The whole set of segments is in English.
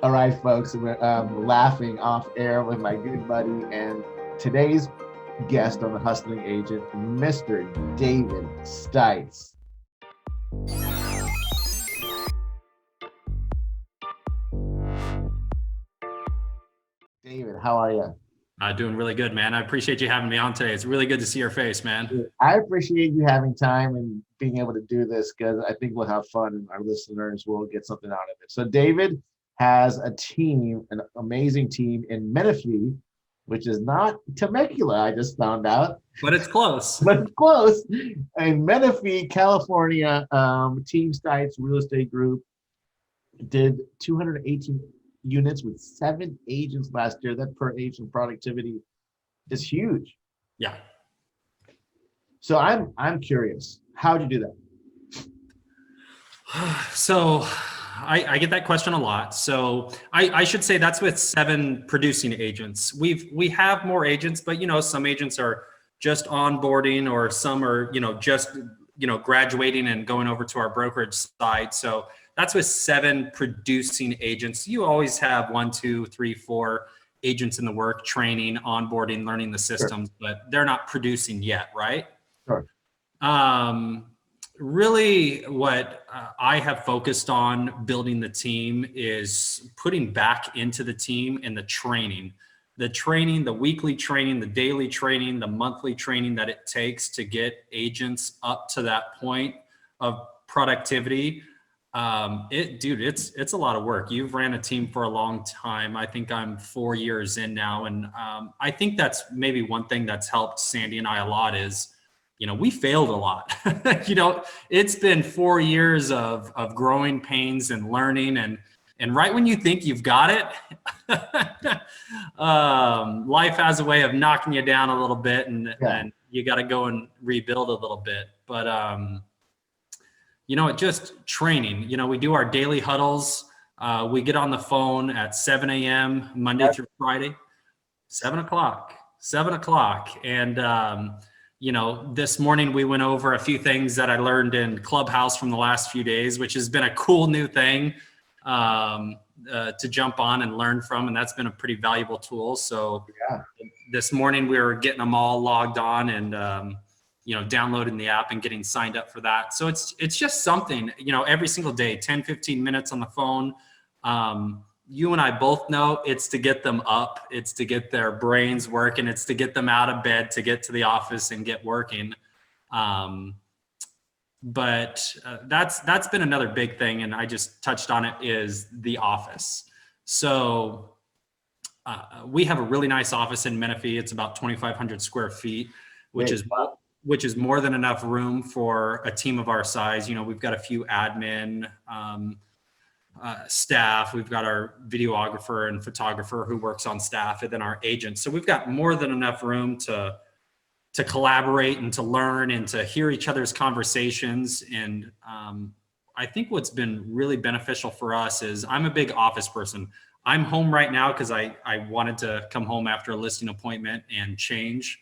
All right, folks, we're laughing off air with my good buddy and today's guest on the Hustling Agent, Mr. David Stites. David, how are you? Doing really good, man. I appreciate you having me on today. It's really good to see your face, man. I appreciate you having time and being able to do this because I think we'll have fun and our listeners will get something out of it. So, David has a team, an amazing team in Menifee, which is not Temecula, I just found out, But it's close. but it's close. In Menifee, California, Team Stites Real Estate Group did 218 units with 7 agents last year. That per agent productivity is huge. Yeah. So I'm curious, how'd you do that? So I get that question a lot. So I should say that's with 7 producing agents. We have more agents, but some agents are just onboarding or some are, just, graduating and going over to our brokerage side. So that's with 7 producing agents. You always have 1, 2, 3, 4 agents in the work, training, onboarding, learning the Sure, systems, but they're not producing yet, right? sure. Um, Really, what I have focused on building the team is putting back into the team and the training, the weekly training, the daily training, the monthly training that it takes to get agents up to that point of productivity. It's a lot of work. You've ran a team for a long time. I think I'm 4 years in now, and I think that's maybe one thing that's helped Sandy and I a lot is we failed a lot. It's been 4 years of growing pains and learning. And right when you think you've got it, life has a way of knocking you down a little bit Yeah. and you got to go and rebuild a little bit. But, it just training, we do our daily huddles. We get on the phone at 7 a.m. Monday through Friday, 7 o'clock. And, this morning we went over a few things that I learned in Clubhouse from the last few days, which has been a cool new thing to jump on and learn from. And that's been a pretty valuable tool. So Yeah. this morning we were getting them all logged on and, downloading the app and getting signed up for that. So it's just something, every single day, 10, 15 minutes on the phone. You and I both know it's to get them up, it's to get their brains working, it's to get them out of bed to get to the office and get working. But that's been another big thing, and I just touched on it, is the office. So we have a really nice office in Menifee. It's about 2,500 square feet, which Great. is which is more than enough room for a team of our size. We've got a few admin, staff. We've got our videographer and photographer who works on staff, and then our agents. So we've got more than enough room to collaborate and to learn and to hear each other's conversations. And I think what's been really beneficial for us is I'm a big office person. I'm home right now because I wanted to come home after a listing appointment and change.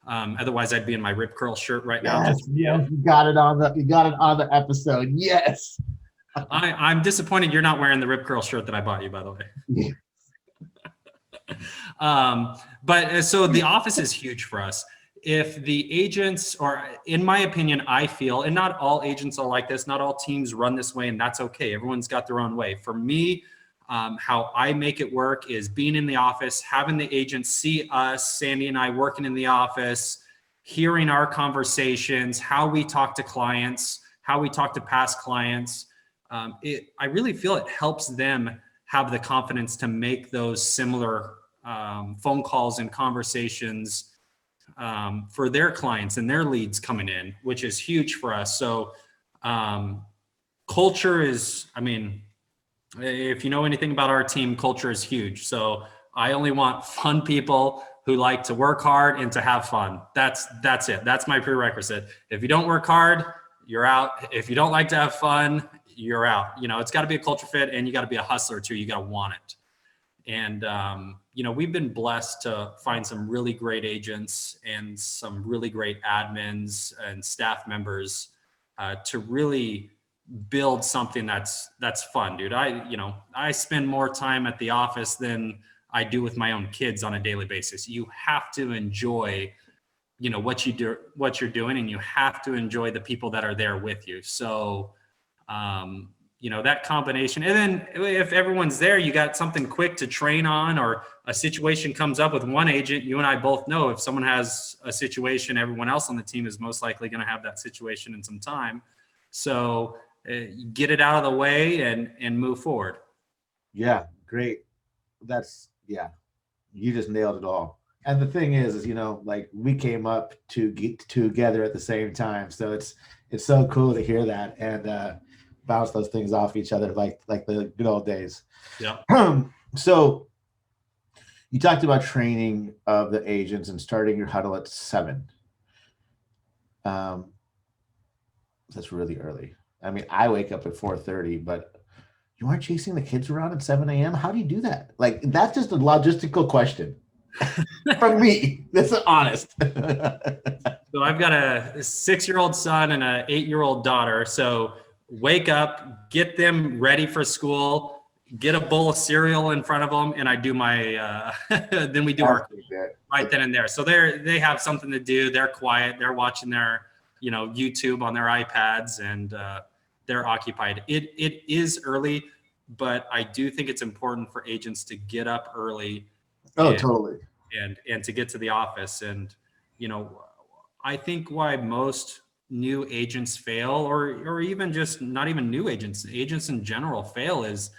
Otherwise, I'd be in my rip curl shirt right now. Yes, yes, you got it on the episode. Yes. I'm disappointed you're not wearing the rip curl shirt that I bought you, by the way. Yeah. But so the office is huge for us. If the agents, or in my opinion, I feel, and not all agents are like this, not all teams run this way, and that's okay. Everyone's got their own way. For me, how I make it work is being in the office, having the agents see us, Sandy and I working in the office, hearing our conversations, how we talk to clients, how we talk to past clients. I really feel it helps them have the confidence to make those similar phone calls and conversations for their clients and their leads coming in, which is huge for us. So culture is, if you know anything about our team, culture is huge. So I only want fun people who like to work hard and to have fun. That's it. That's my prerequisite. If you don't work hard, you're out. If you don't like to have fun, you're out. It's got to be a culture fit, and you got to be a hustler too. You got to want it. And, we've been blessed to find some really great agents and some really great admins and staff members to really build something that's fun, dude. I spend more time at the office than I do with my own kids on a daily basis. You have to enjoy, what you're doing, and you have to enjoy the people that are there with you. So, that combination. And then if everyone's there, you got something quick to train on, or a situation comes up with one agent. You and I both know if someone has a situation, everyone else on the team is most likely going to have that situation in some time. So get it out of the way and move forward. Yeah, great. You just nailed it all. And the thing is, like we came up to get together at the same time. So it's so cool to hear that and bounce those things off each other like the good old days. Yeah. So you talked about training of the agents and starting your huddle at 7. That's really early. I mean, I wake up at 4:30, but you aren't chasing the kids around at 7 a.m. How do you do that? Like, that's just a logistical question from me. That's honest. So I've got a 6-year-old son and an 8-year-old daughter. So wake up, get them ready for school, get a bowl of cereal in front of them, and I do my, then we do our right then and there. So they have something to do. They're quiet. They're watching their, YouTube on their iPads, and they're occupied. It is early, but I do think it's important for agents to get up early. Totally. And to get to the office. And, I think why most new agents fail, or even just not even new agents in general fail, is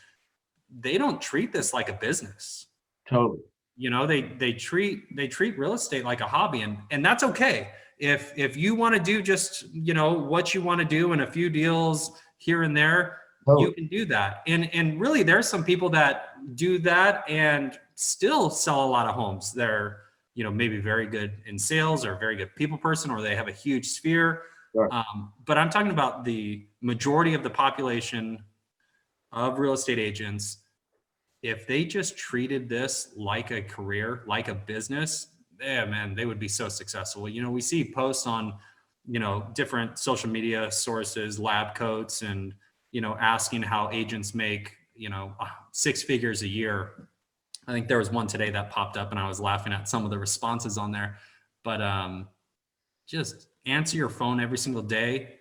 they don't treat this like a business. Totally. They treat real estate like a hobby, and that's okay. If you want to do just, what you want to do in a few deals here and there, you can do that. And really, there's some people that do that and still sell a lot of homes. They're, maybe very good in sales, or very good people person, or they have a huge sphere. Sure. But I'm talking about the majority of the population of real estate agents. If they just treated this like a career, like a business, man, they would be so successful. We see posts on, different social media sources, lab coats, and, asking how agents make, 6 figures a year. I think there was one today that popped up, and I was laughing at some of the responses on there. But just answer your phone every single day,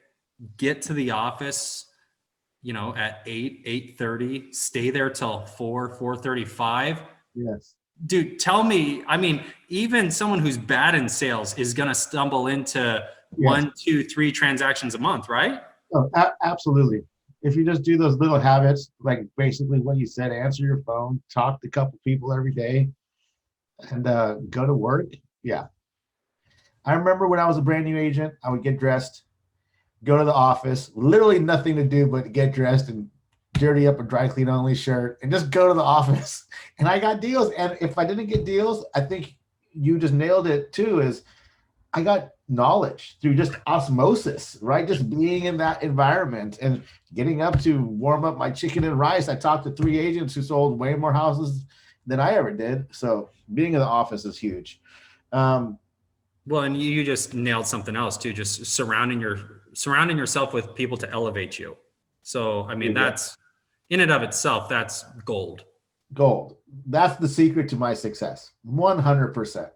get to the office, at 8:30, stay there till 4:35. Yes. Dude, tell me, I mean, even someone who's bad in sales is going to stumble into 1, 2, 3 transactions a month, right? Oh, absolutely. If you just do those little habits, like basically what you said, answer your phone, talk to a couple people every day, and go to work. Yeah. I remember when I was a brand new agent, I would get dressed, go to the office, literally nothing to do but get dressed and dirty up a dry clean only shirt and just go to the office. And I got deals. And if I didn't get deals, I think you just nailed it too, is I got knowledge through just osmosis, right? Just being in that environment and getting up to warm up my chicken and rice. I talked to 3 agents who sold way more houses than I ever did. So being in the office is huge. Well, and you just nailed something else too, just surrounding yourself with people to elevate you. So, I mean, that's in and of itself, that's gold. Gold. That's the secret to my success. 100%.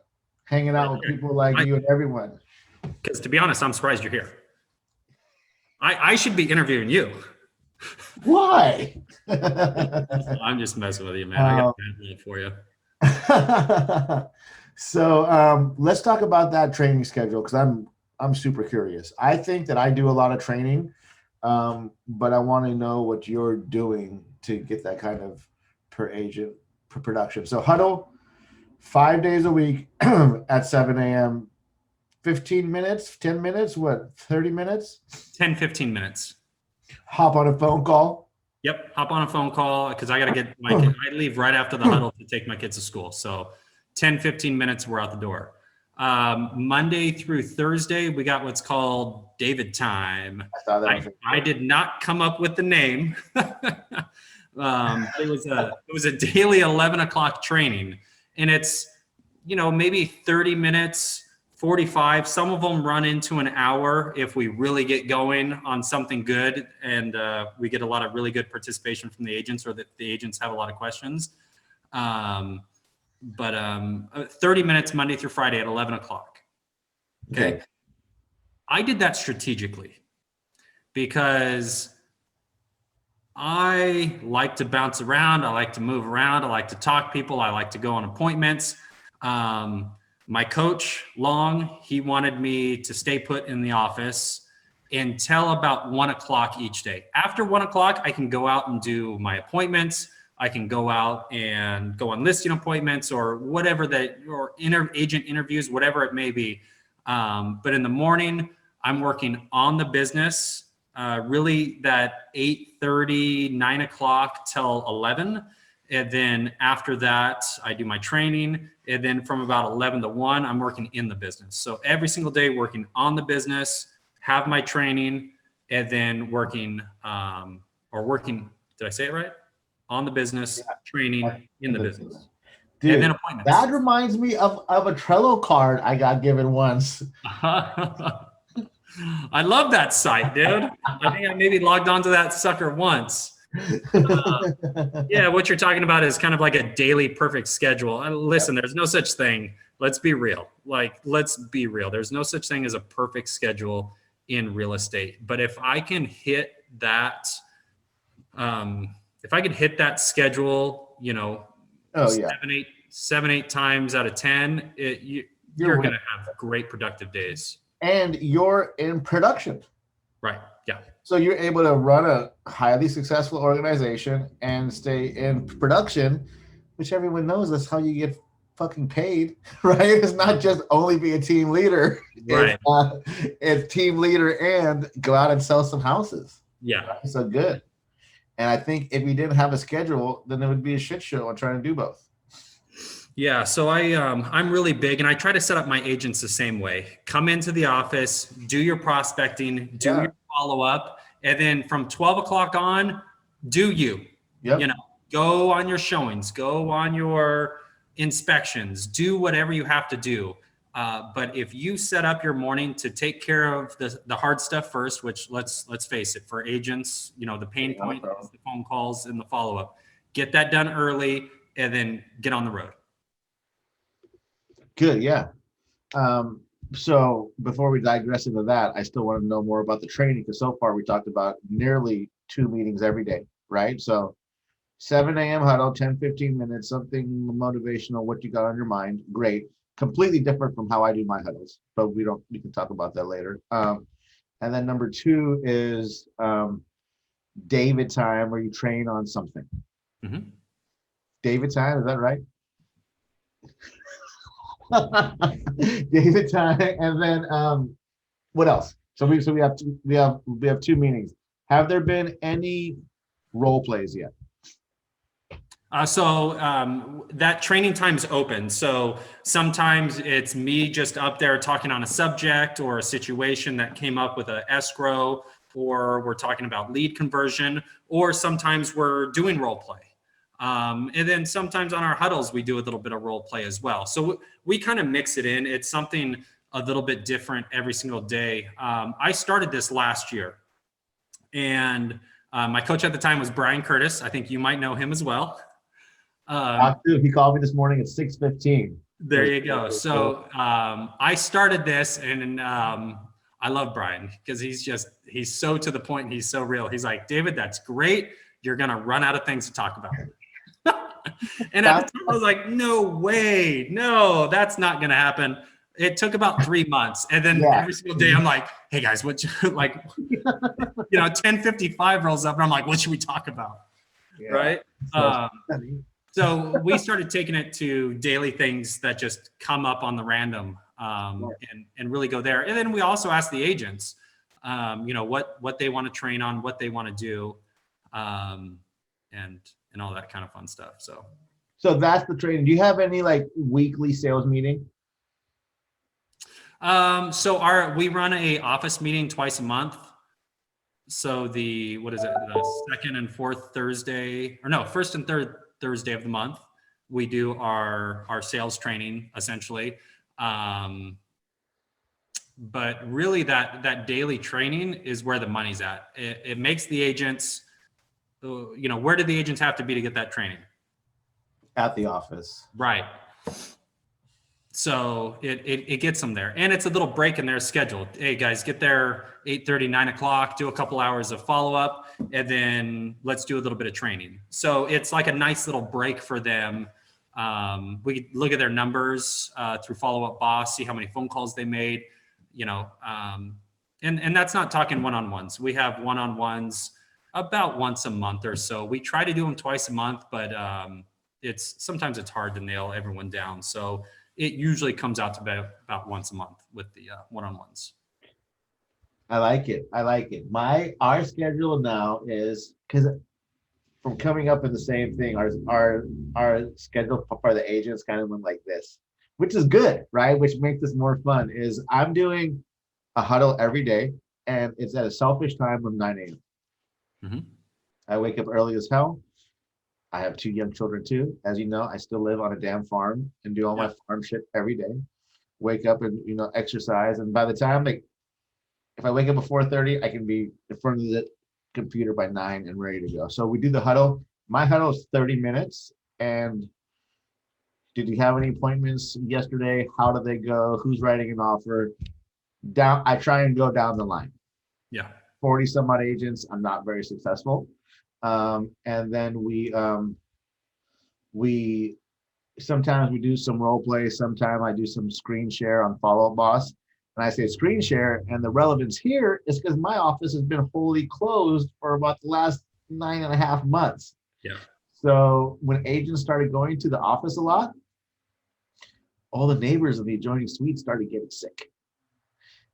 Hanging out with people like you and everyone. Because to be honest, I'm surprised you're here. I should be interviewing you. Why? I'm just messing with you, man. I got a bad for you. So let's talk about that training schedule, because I'm super curious. I think that I do a lot of training, but I want to know what you're doing to get that kind of per agent production. So huddle 5 days a week at 7 a.m. 15 minutes, 10 minutes, 30 minutes? 10, 15 minutes. Hop on a phone call. Yep, hop on a phone call, because I got to get my kid. I leave right after the huddle to take my kids to school. So 10, 15 minutes, we're out the door. Monday through Thursday, we got what's called David time. I did not come up with the name. It was a daily 11 o'clock training, and it's, maybe 30 minutes 45. Some of them run into an hour if we really get going on something good and we get a lot of really good participation from the agents, or that the agents have a lot of questions. But 30 minutes Monday through Friday at 11 o'clock. Okay. I did that strategically because I like to bounce around. I like to move around. I like to talk to people. I like to go on appointments. My coach, Long, he wanted me to stay put in the office until about 1 o'clock each day. After 1 o'clock, I can go out and do my appointments. I can go out and go on listing appointments or whatever that, or agent interviews, whatever it may be. But in the morning, I'm working on the business, really that 8:30, 9 o'clock till 11. And then after that, I do my training. And then from about 11 to 1, I'm working in the business. So every single day working on the business, have my training, and then working, did I say it right? On the business, training in the business. Dude, and then appointments. That reminds me of a Trello card I got given once. I love that site, dude. I think I maybe logged onto that sucker once. Yeah, what you're talking about is kind of like a daily perfect schedule. Listen, there's no such thing. Let's be real. Let's be real. There's no such thing as a perfect schedule in real estate. But if I can hit that, schedule, seven, eight times out of 10, you're going to have great productive days. And you're in production. Right. Yeah. So you're able to run a highly successful organization and stay in production, which everyone knows that's how you get fucking paid, right? It's not just only be a team leader. Right. It's team leader and go out and sell some houses. Yeah. Right? So good. And I think if you didn't have a schedule, then it would be a shit show on trying to do both. Yeah, so I'm really big, and I try to set up my agents the same way. Come into the office, do your prospecting, do your follow-up, and then from 12 o'clock on, do you. Yep. Go on your showings, go on your inspections, do whatever you have to do. But if you set up your morning to take care of the hard stuff first, which let's face it, for agents, the pain point is the phone calls and the follow-up. Get that done early, and then get on the road. Good, yeah. So before we digress into that, I still want to know more about the training, because so far we talked about nearly 2 meetings every day, right? So 7 a.m. huddle, 10-15 minutes, something motivational, what you got on your mind, great. Completely different from how I do my huddles, but we can talk about that later. And then number 2 is David time, where you train on something. Mm-hmm. David time, is that right? David time, and then what else? So we have 2 meetings. Have there been any role plays yet? So that training time's open. So sometimes it's me just up there talking on a subject or a situation that came up with an escrow, or we're talking about lead conversion, or sometimes we're doing role play. And then sometimes on our huddles, we do a little bit of role play as well. So we kind of mix it in. It's something a little bit different every single day. I started this last year, and my coach at the time was Brian Curtis. I think you might know him as well. He called me this morning at 6:15. There you go. So I started this, and I love Brian because he's so to the point and he's so real. He's like, David, that's great. You're going to run out of things to talk about. And at the time I was like, no way, no, that's not going to happen. It took about 3 months. And then every single day I'm like, hey guys, 10:55 rolls up and I'm like, what should we talk about? Yeah. Right. So we started taking it to daily things that just come up on the random, and really go there. And then we also ask the agents, what they want to train on, what they want to do, and all that kind of fun stuff. So that's the training. Do you have any weekly sales meeting? So we run a office meeting twice a month. So the second and fourth Thursday, first and third Thursday of the month, we do our sales training essentially. but really that daily training is where the money's at. It makes the agents, where do the agents have to be to get that training? At the office. Right. So it gets them there, and it's a little break in their schedule. Hey guys, get there 8:30, 9 o'clock, do a couple hours of follow up, and then let's do a little bit of training. So it's like a nice little break for them. We can look at their numbers through follow up boss, see how many phone calls they made, and that's not talking one-on-ones. We have one-on-ones about once a month or so. We try to do them twice a month, but sometimes it's hard to nail everyone down. So it usually comes out to about once a month with the one-on-ones. I like it. I like it. Our schedule now is, because from coming up with the same thing, our schedule for the agents kind of went like this, which is good, right? Which makes this more fun. Is I'm doing a huddle every day, and it's at a selfish time of 9 a.m. Mm-hmm. I wake up early as hell. I have 2 young children too. As you know, I still live on a damn farm and do all my farm shit every day. Wake up and exercise, and by the time if I wake up at 4:30, I can be in front of the computer by 9 and ready to go. So we do the huddle. My huddle is 30 minutes. And did you have any appointments yesterday? How did they go? Who's writing an offer? I try and go down the line. Yeah. 40 some odd agents. I'm not very successful. And then we sometimes we do some role play. Sometimes I do some screen share on Follow Up Boss. And I say screen share, and the relevance here is because my office has been wholly closed for about the last 9.5 months. Yeah. So when agents started going to the office a lot, all the neighbors in the adjoining suites started getting sick.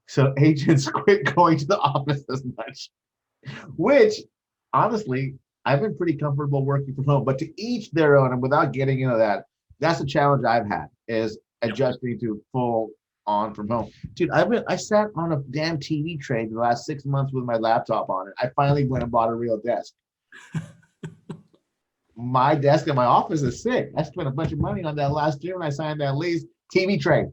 So agents quit going to the office as much, which honestly, I've been pretty comfortable working from home, but to each their own. And without getting into that, that's a challenge I've had, is adjusting to full on from home. Dude, I sat on a damn TV tray the last 6 months with my laptop on it. I finally went and bought a real desk. My desk in my office is sick. I spent a bunch of money on that last year when I signed that lease. TV tray,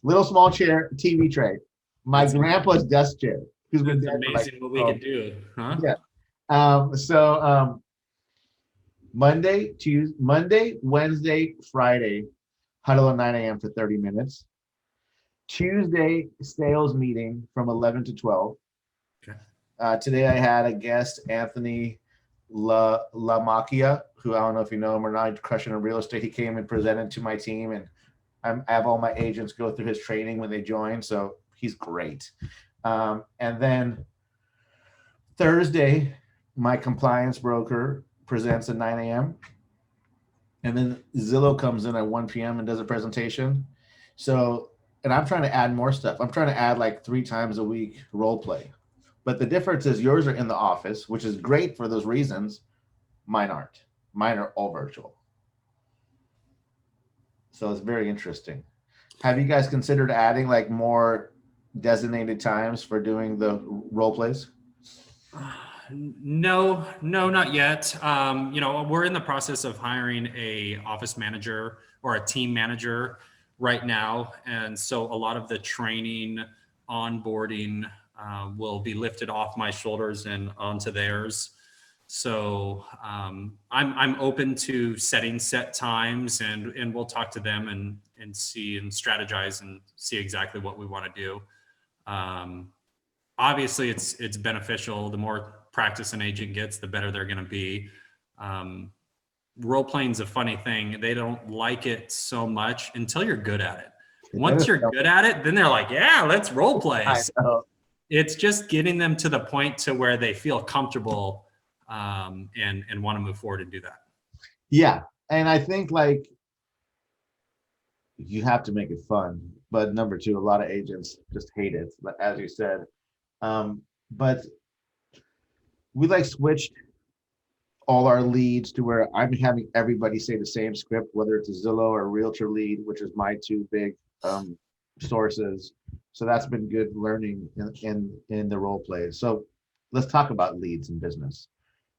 little small chair, TV tray. My grandpa's desk chair, who's been dead for amazing what we can do, huh? Yeah. So Monday, Wednesday, Friday, huddle at 9 a.m. for 30 minutes. Tuesday, sales meeting from 11 to 12. Okay. Today I had a guest, Anthony LaMacchia, who I don't know if you know him or not, crushing in real estate. He came and presented to my team, and I have all my agents go through his training when they join. So he's great. And then Thursday, my compliance broker presents at 9 a.m. And then Zillow comes in at 1 p.m. and does a presentation. So, and I'm trying to add more stuff. I'm trying to add like 3 times a week role play. But the difference is yours are in the office, which is great for those reasons. Mine aren't. Mine are all virtual. So it's very interesting. Have you guys considered adding like more designated times for doing the role plays? No, not yet. We're in the process of hiring a office manager or a team manager right now. And so a lot of the training, onboarding will be lifted off my shoulders and onto theirs. So I'm open to setting set times, and we'll talk to them and see and strategize and see exactly what we want to do. Obviously it's beneficial. The more practice an agent gets, the better they're going to be. Role playing is a funny thing. They don't like it so much until you're good at it. Once you're good at it, then they're like, yeah, let's role play. So it's just getting them to the point to where they feel comfortable and want to move forward and do that. Yeah. And I think like you have to make it fun. But number 2, a lot of agents just hate it, as you said. But we like switched all our leads to where I'm having everybody say the same script, whether it's a Zillow or a Realtor lead, which is my 2 big sources. So that's been good learning in the role play. So let's talk about leads in business.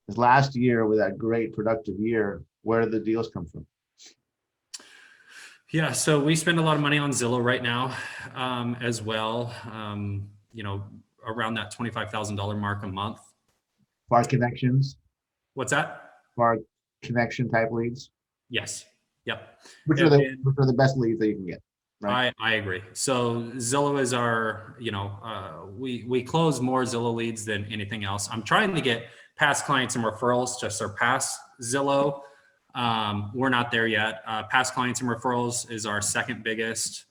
This last year, with that great productive year, where did the deals come from? Yeah, so we spend a lot of money on Zillow right now, as well. You know, around that $25,000 mark a month. For connections, What's that? for connection type leads, Yes. Yep. which are And, the and which are the best leads that you can get, right? I agree. So Zillow is our, we close more Zillow leads than anything else. I'm trying to get past clients and referrals to surpass Zillow. We're not there yet. Past clients and referrals is our second biggest.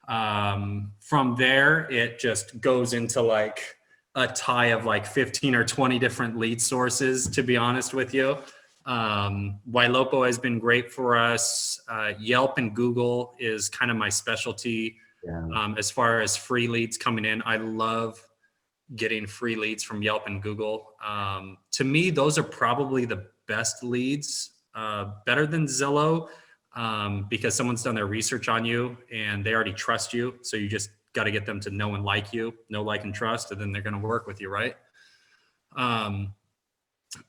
From there, it just goes into like a tie of like 15 or 20 different lead sources, to be honest with you. Ylopo has been great for us. Yelp and Google is kind of my specialty. Yeah. As far as free leads coming in, I love getting free leads from Yelp and Google. To me, those are probably the best leads, better than Zillow, because someone's done their research on you and they already trust you. So you just got to get them to know and like you, know, like, and trust, and then they're going to work with you, right?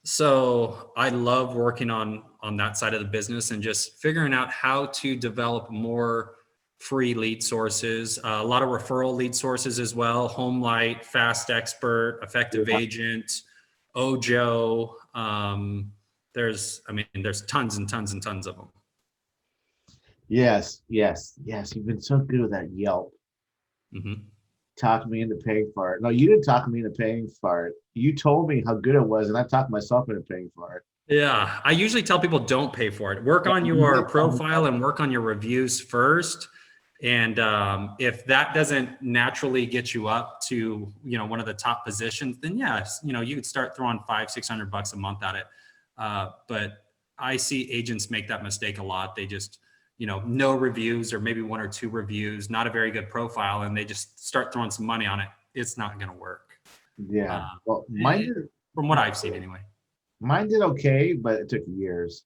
So I love working on that side of the business and just figuring out how to develop more free lead sources, a lot of referral lead sources as well. HomeLight, Fast Expert, Effective Yeah. Agent, Ojo. There's tons and tons and tons of them. Yes, yes, yes. You've been so good with that Yelp. Mm-hmm. Talked me into paying for it. No, you didn't talk me into paying for it. You told me how good it was, and I talked myself into paying for it. Yeah, I usually tell people don't pay for it. Work on You your did tell me profile and work on your reviews first. And if that doesn't naturally get you up to, one of the top positions, then yes, you could start throwing $500-600 a month at it. But I see agents make that mistake a lot. They just, no reviews or maybe one or two reviews, not a very good profile, and they just start throwing some money on it. It's not going to work. Yeah. Well, mine did. From what I've seen anyway. Mine did okay, but it took years.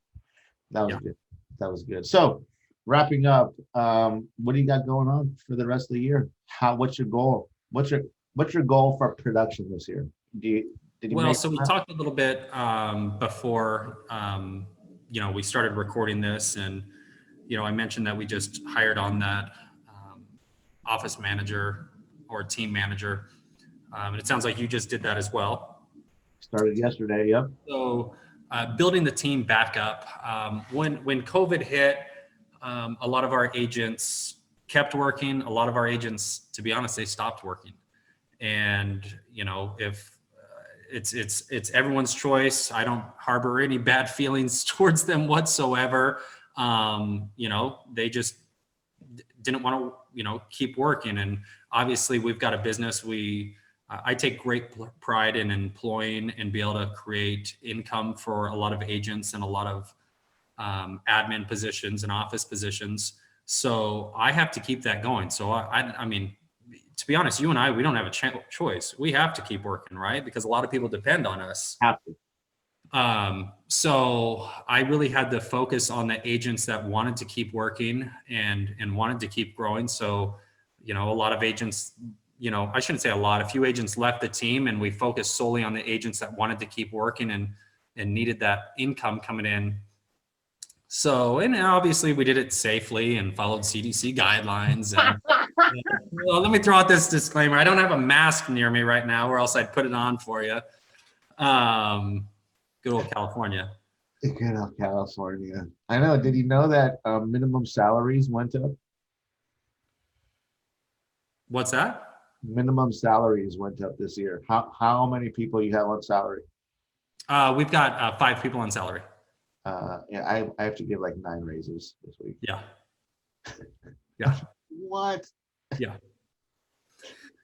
That was Yeah. good. That was good. So, wrapping up, what do you got going on for the rest of the year? What's your goal? What's your goal for production this year? Did you Well, make so we talked a little bit before, we started recording this, and I mentioned that we just hired on that office manager or team manager, and it sounds like you just did that as well. started yesterday? Yep. So, building the team back up. When COVID hit, a lot of our agents kept working. A lot of our agents, to be honest, they stopped working. And if it's everyone's choice, I don't harbor any bad feelings towards them whatsoever. They just didn't want to keep working. And obviously, we've got a business. I take great pride in employing and be able to create income for a lot of agents and a lot of admin positions and office positions. So I have to keep that going. So I mean, to be honest, you and I, we don't have a choice. We have to keep working, right? Because a lot of people depend on us. Have to. So I really had to focus on the agents that wanted to keep working and wanted to keep growing. So, a lot of agents, I shouldn't say a lot, a few agents left the team, and we focused solely on the agents that wanted to keep working and needed that income coming in. So, and obviously we did it safely and followed CDC guidelines. And well, let me throw out this disclaimer. I don't have a mask near me right now, or else I'd put it on for you. Good old California. Good old California. I know. Did you know that minimum salaries went up? What's that? Minimum salaries went up this year. How many people you have on salary? We've got 5 people on salary. Yeah, I have to give like 9 raises this week. Yeah. Yeah. What? Yeah.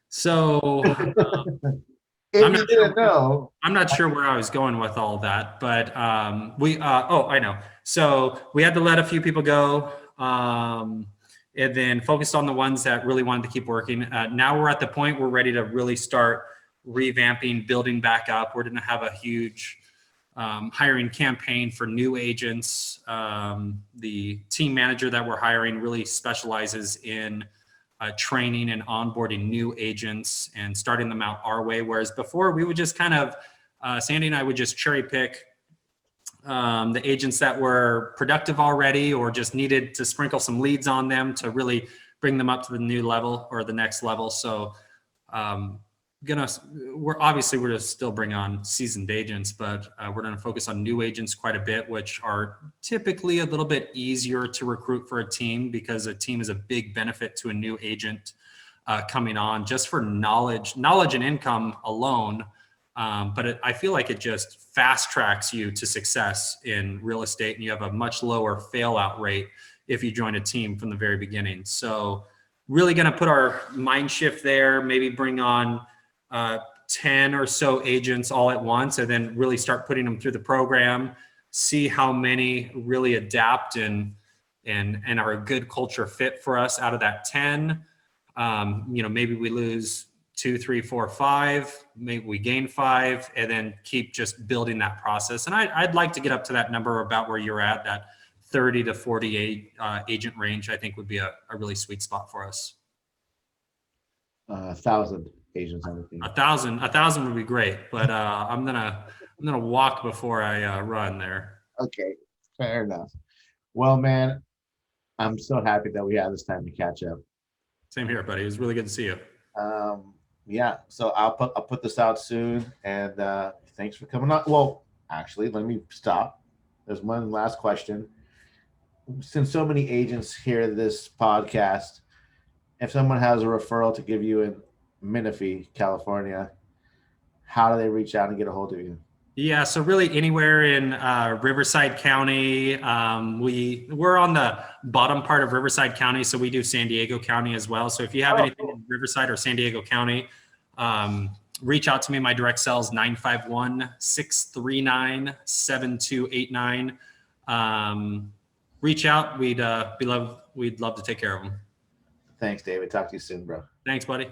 So If you didn't know, I'm not sure where I was going with all that, but I know. So we had to let a few people go, and then focused on the ones that really wanted to keep working. Now we're at the point we're ready to really start revamping, building back up. We're going to have a huge hiring campaign for new agents. The team manager that we're hiring really specializes in training and onboarding new agents and starting them out our way. Whereas before we would just kind of, Sandy and I would just cherry pick the agents that were productive already or just needed to sprinkle some leads on them to really bring them up to the new level or the next level. So we're going to still bring on seasoned agents, but we're going to focus on new agents quite a bit, which are typically a little bit easier to recruit for a team, because a team is a big benefit to a new agent coming on just for knowledge and income alone. But I feel like it just fast tracks you to success in real estate, and you have a much lower fail out rate if you join a team from the very beginning. So really going to put our mind shift there, maybe bring on 10 or so agents all at once, and then really start putting them through the program, see how many really adapt and are a good culture fit for us out of that 10. Maybe we lose 2, 3, 4, 5, maybe we gain 5, and then keep just building that process. And I'd like to get up to that number about where you're at, that 30 to 48 agent range. I think would be a really sweet spot for us. 1,000 agents on the team. 1,000 would be great, but I'm gonna walk before I run there. Okay, fair enough. Well, man, I'm so happy that we had this time to catch up. Same here, buddy. It was really good to see you. Yeah, so I'll put this out soon, and thanks for coming on. Well, actually, let me stop. There's one last question. Since so many agents hear this podcast, if someone has a referral to give you in Menifee, California, how do they reach out and get a hold of you? Yeah, so really anywhere in Riverside County. We're on the bottom part of Riverside County, so we do San Diego County as well. So if you have anything in Riverside or San Diego County, reach out to me. My direct cell is 951-639-7289. Reach out. We'd love to take care of them. Thanks, David. Talk to you soon, bro. Thanks, buddy.